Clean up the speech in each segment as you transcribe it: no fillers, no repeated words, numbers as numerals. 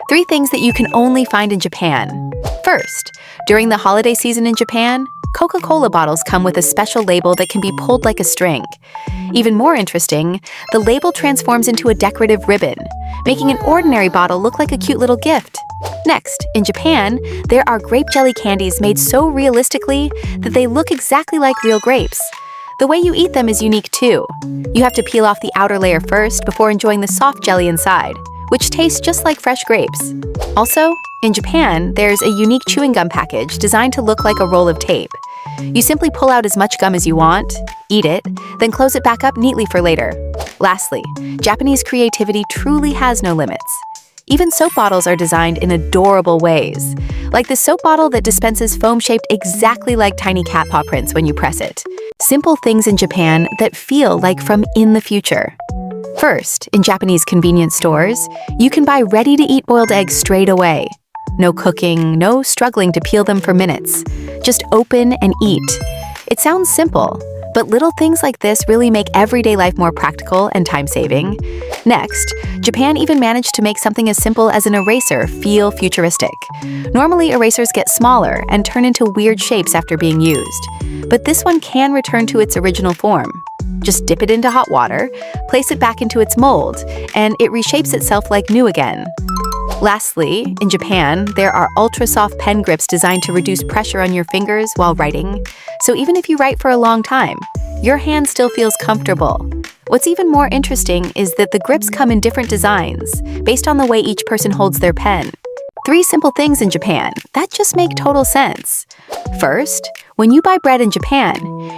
3 things that you can only find in Japan. First, during the holiday season in Japan, Coca-Cola bottles come with a special label that can be pulled like a string. Even more interesting, the label transforms into a decorative ribbon, making an ordinary bottle look like a cute little gift. Next, in Japan, there are grape jelly candies made so realistically that they look exactly like real grapes. The way you eat them is unique too. You have to peel off the outer layer first before enjoying the soft jelly inside, which tastes just like fresh grapes. Also, in Japan, there's a unique chewing gum package designed to look like a roll of tape. You simply pull out as much gum as you want, eat it, then close it back up neatly for later. Lastly, Japanese creativity truly has no limits. Even soap bottles are designed in adorable ways, like this soap bottle that dispenses foam shaped exactly like tiny cat paw prints when you press it. Simple things in Japan that feel like from in the future. First, in Japanese convenience stores, you can buy ready-to-eat boiled eggs straight away. No cooking, no struggling to peel them for minutes. Just open and eat. It sounds simple, but little things like this really make everyday life more practical and time-saving. Next, Japan even managed to make something as simple as an eraser feel futuristic. Normally, erasers get smaller and turn into weird shapes after being used, but this one can return to its original form. Just dip it into hot water, place it back into its mold, and it reshapes itself like new again. Lastly, in Japan, there are ultra-soft pen grips designed to reduce pressure on your fingers while writing, so even if you write for a long time, your hand still feels comfortable. What's even more interesting is that the grips come in different designs, based on the way each person holds their pen. 3 simple things in Japan that just make total sense. First, when you buy bread in Japan,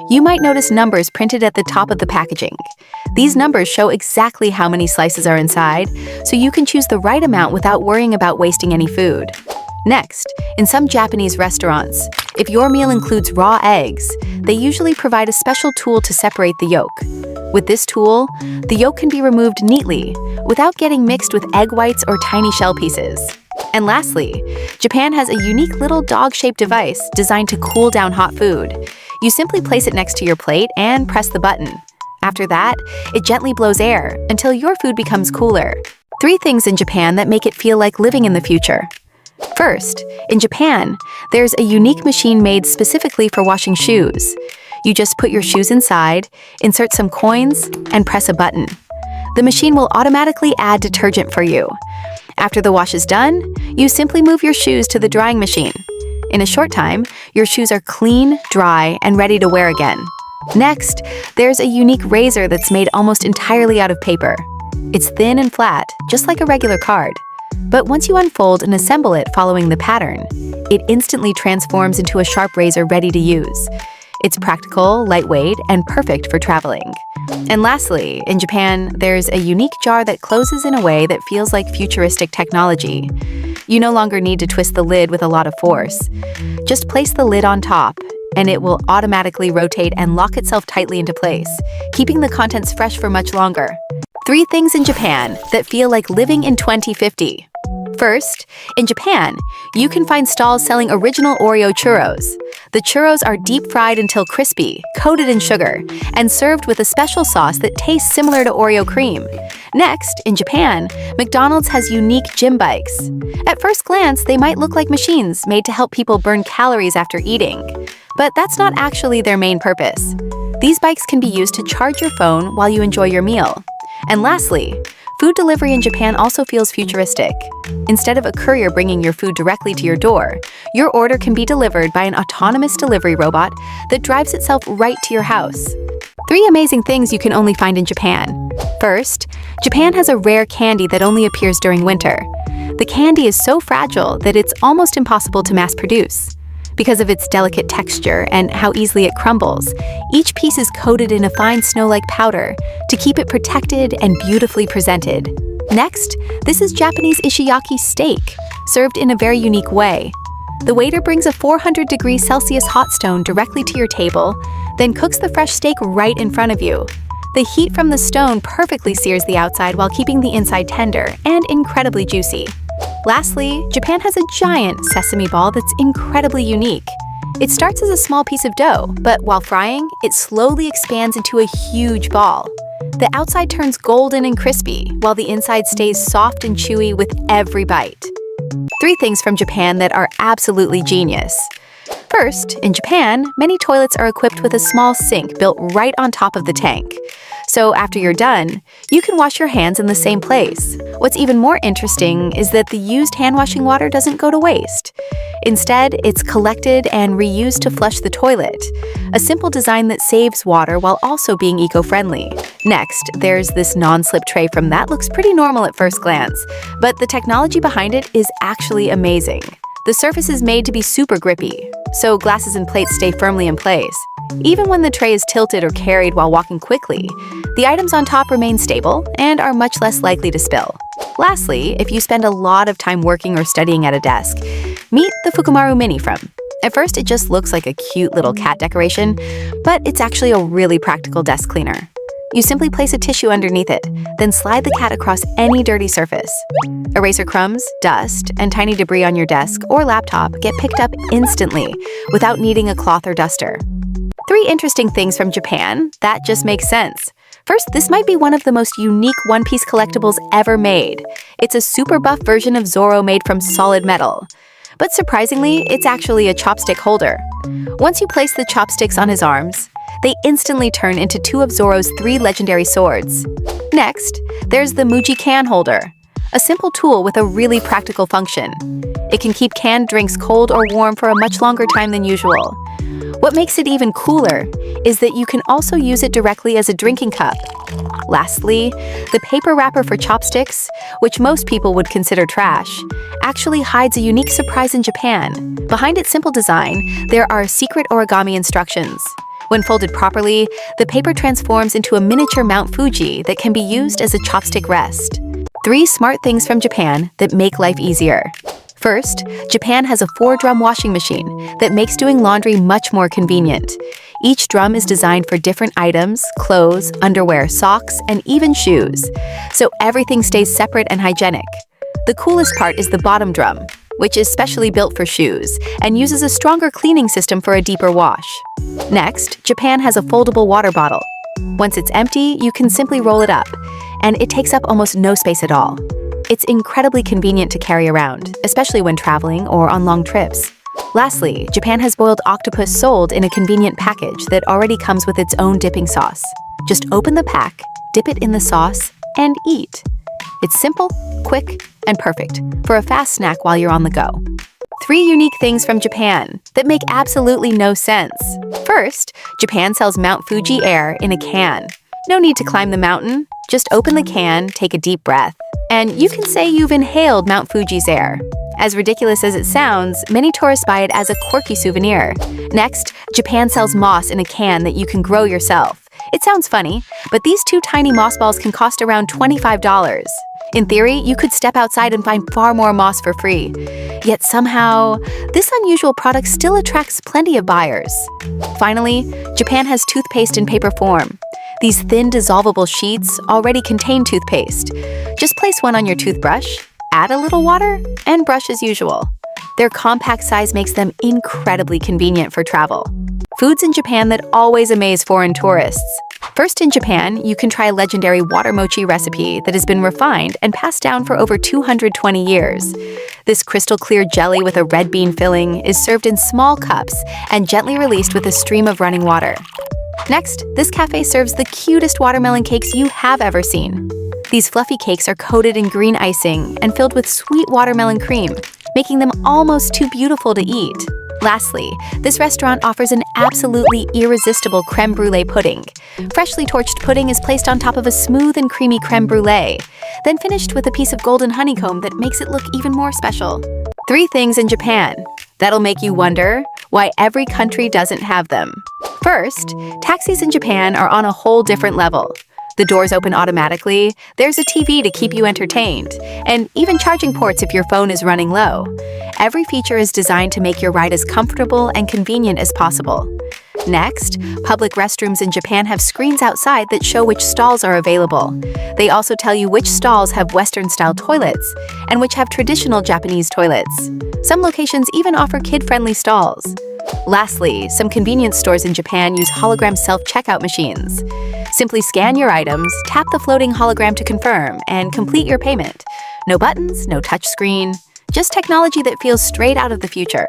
you might notice numbers printed at the top of the packaging. These numbers show exactly how many slices are inside, so you can choose the right amount without worrying about wasting any food. Next, in some Japanese restaurants, if your meal includes raw eggs, they usually provide a special tool to separate the yolk. With this tool, the yolk can be removed neatly, without getting mixed with egg whites or tiny shell pieces. And lastly, Japan has a unique little dog-shaped device designed to cool down hot food. You simply place it next to your plate and press the button. After that, it gently blows air until your food becomes cooler. 3 things in Japan that make it feel like living in the future. First, in Japan, there's a unique machine made specifically for washing shoes. You just put your shoes inside, insert some coins, and press a button. The machine will automatically add detergent for you. After the wash is done, you simply move your shoes to the drying machine. In a short time, your shoes are clean, dry, and ready to wear again. Next, there's a unique razor that's made almost entirely out of paper. It's thin and flat, just like a regular card. But once you unfold and assemble it following the pattern, it instantly transforms into a sharp razor ready to use. It's practical, lightweight, and perfect for traveling. And lastly, in Japan, there's a unique jar that closes in a way that feels like futuristic technology. You no longer need to twist the lid with a lot of force. Just place the lid on top, and it will automatically rotate and lock itself tightly into place, keeping the contents fresh for much longer. 3 things in Japan that feel like living in 2050. First, in Japan, you can find stalls selling original Oreo churros. The churros are deep fried until crispy, coated in sugar, and served with a special sauce that tastes similar to Oreo cream. Next, in Japan, McDonald's has unique gym bikes. At first glance, they might look like machines made to help people burn calories after eating. But that's not actually their main purpose. These bikes can be used to charge your phone while you enjoy your meal. And lastly, food delivery in Japan also feels futuristic. Instead of a courier bringing your food directly to your door, your order can be delivered by an autonomous delivery robot that drives itself right to your house. 3 amazing things you can only find in Japan. First, Japan has a rare candy that only appears during winter. The candy is so fragile that it's almost impossible to mass produce. Because of its delicate texture and how easily it crumbles, each piece is coated in a fine snow-like powder to keep it protected and beautifully presented. Next, this is Japanese ishiyaki steak, served in a very unique way. The waiter brings a 400-degree Celsius hot stone directly to your table, then cooks the fresh steak right in front of you. The heat from the stone perfectly sears the outside while keeping the inside tender and incredibly juicy. Lastly, Japan has a giant sesame ball that's incredibly unique. It starts as a small piece of dough, but while frying, it slowly expands into a huge ball. The outside turns golden and crispy, while the inside stays soft and chewy with every bite. 3 things from Japan that are absolutely genius. First, in Japan, many toilets are equipped with a small sink built right on top of the tank. So after you're done, you can wash your hands in the same place. What's even more interesting is that the used hand-washing water doesn't go to waste. Instead, it's collected and reused to flush the toilet, a simple design that saves water while also being eco-friendly. Next, there's this non-slip tray from that looks pretty normal at first glance, but the technology behind it is actually amazing. The surface is made to be super grippy, so glasses and plates stay firmly in place. Even when the tray is tilted or carried while walking quickly, the items on top remain stable and are much less likely to spill. Lastly, if you spend a lot of time working or studying at a desk, meet the Fukumaru Mini from. At first, it just looks like a cute little cat decoration, but it's actually a really practical desk cleaner. You simply place a tissue underneath it, then slide the cat across any dirty surface. Eraser crumbs, dust, and tiny debris on your desk or laptop get picked up instantly without needing a cloth or duster. 3 interesting things from Japan that just make sense. First, this might be one of the most unique one-piece collectibles ever made. It's a super buff version of Zoro made from solid metal. But surprisingly, it's actually a chopstick holder. Once you place the chopsticks on his arms, they instantly turn into 2 of Zoro's 3 legendary swords. Next, there's the Muji can holder, a simple tool with a really practical function. It can keep canned drinks cold or warm for a much longer time than usual. What makes it even cooler is that you can also use it directly as a drinking cup. Lastly, the paper wrapper for chopsticks, which most people would consider trash, actually hides a unique surprise in Japan. Behind its simple design, there are secret origami instructions. When folded properly, the paper transforms into a miniature Mount Fuji that can be used as a chopstick rest. 3 smart things from Japan that make life easier. First, Japan has a 4-drum washing machine that makes doing laundry much more convenient. Each drum is designed for different items, clothes, underwear, socks, and even shoes, so everything stays separate and hygienic. The coolest part is the bottom drum, which is specially built for shoes and uses a stronger cleaning system for a deeper wash. Next, Japan has a foldable water bottle. Once it's empty, you can simply roll it up, and it takes up almost no space at all. It's incredibly convenient to carry around, especially when traveling or on long trips. Lastly, Japan has boiled octopus sold in a convenient package that already comes with its own dipping sauce. Just open the pack, dip it in the sauce, and eat. It's simple, quick, and perfect for a fast snack while you're on the go. 3 unique things from Japan that make absolutely no sense. First, Japan sells Mount Fuji air in a can. No need to climb the mountain. Just open the can, take a deep breath, and you can say you've inhaled Mount Fuji's air. As ridiculous as it sounds, many tourists buy it as a quirky souvenir. Next, Japan sells moss in a can that you can grow yourself. It sounds funny, but these 2 tiny moss balls can cost around $25. In theory, you could step outside and find far more moss for free. Yet somehow, this unusual product still attracts plenty of buyers. Finally, Japan has toothpaste in paper form. These thin, dissolvable sheets already contain toothpaste. Just place one on your toothbrush, add a little water, and brush as usual. Their compact size makes them incredibly convenient for travel. Foods in Japan that always amaze foreign tourists. First, in Japan, you can try a legendary water mochi recipe that has been refined and passed down for over 220 years. This crystal-clear jelly with a red bean filling is served in small cups and gently released with a stream of running water. Next, this cafe serves the cutest watermelon cakes you have ever seen. These fluffy cakes are coated in green icing and filled with sweet watermelon cream, making them almost too beautiful to eat. Lastly, this restaurant offers an absolutely irresistible creme brulee pudding. Freshly torched pudding is placed on top of a smooth and creamy creme brulee, then finished with a piece of golden honeycomb that makes it look even more special. 3 things in Japan that'll make you wonder why every country doesn't have them. First, taxis in Japan are on a whole different level. The doors open automatically, there's a TV to keep you entertained, and even charging ports if your phone is running low. Every feature is designed to make your ride as comfortable and convenient as possible. Next, public restrooms in Japan have screens outside that show which stalls are available. They also tell you which stalls have Western-style toilets and which have traditional Japanese toilets. Some locations even offer kid-friendly stalls. Lastly, some convenience stores in Japan use hologram self-checkout machines. Simply scan your items, tap the floating hologram to confirm, and complete your payment. No buttons, no touchscreen, just technology that feels straight out of the future.